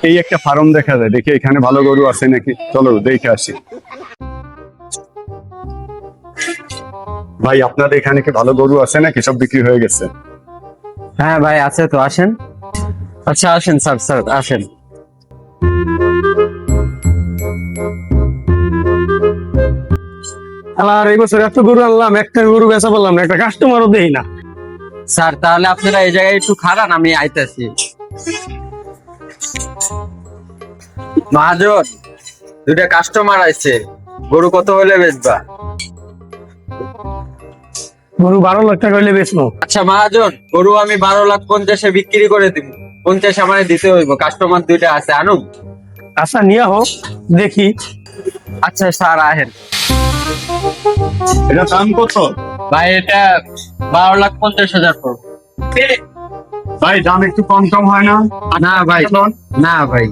এই একটা ফার্ম দেখা যায়, দেখি এখানে ভালো গরু আছে নাকি, চলো দেখে আসি। ভাই আপনাদের এখানে কি ভালো গরু আছে নাকি সব বিক্রি হয়ে গেছে? হ্যাঁ ভাই আছে তো, আসেন। আচ্ছা আসেন স্যার, স্যার আসেন। আর এই বছর এত গরু আনলাম, একটা গরু বেচা বললাম না, একটা কাস্টমারও দেই না। স্যার তাহলে আপনারা এই জায়গায় একটু খাড়ান, আমি আইতাছি। মহাজন, দুইটা কাস্টমার আইছে, গরু কত হলে বেচবা? গরু 12 লাখ টাকা হইলে বেচবো। আচ্ছা মহাজন, গরু আমি 12,50,000 বিক্রি করে দিব। 50 আমারে দিতে হইব, কাস্টমার দুইটা আছে, আনুন। আচ্ছা নিয়ে হোক, দেখি। আচ্ছা স্যার আহেন। এটা দাম কত? ভাই এটা 12,50,000 পড়বে। ভাই দাম একটু কম কম হয় না? না ভাই, না ভাই,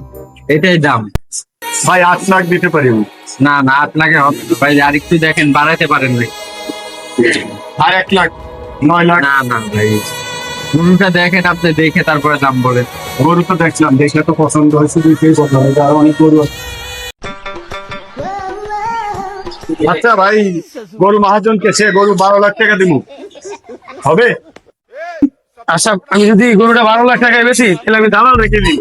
এটাই দাম। ভাই 8 লাখ দিতে পারি। না না, আপনাকে হবে না ভাই, আর একটু দেখেন, বাড়াইতে পারেন ভাই। আর 1 লাখ, 9 লাখ। না না ভাই, গরুটা দেখেন, আপনি দেখে তারপরে দাম বলেন। গরু তো দেখলাম, দেখলে তো পছন্দ হয়েছে, দুইটাই পছন্দ হয়েছে, আরো অনেক গরু আছে। আচ্ছা ভাই, গরু মহাজনকে সে গরু 12 লাখ টাকা দিব, হবে? আচ্ছা আমি যদি গরুটা 12 লাখ টাকায় বেশি, তাহলে আমি দালাল রেখে দিই।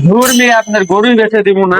ধুর মিয়া, আপনার গরুই বেচে দিব না।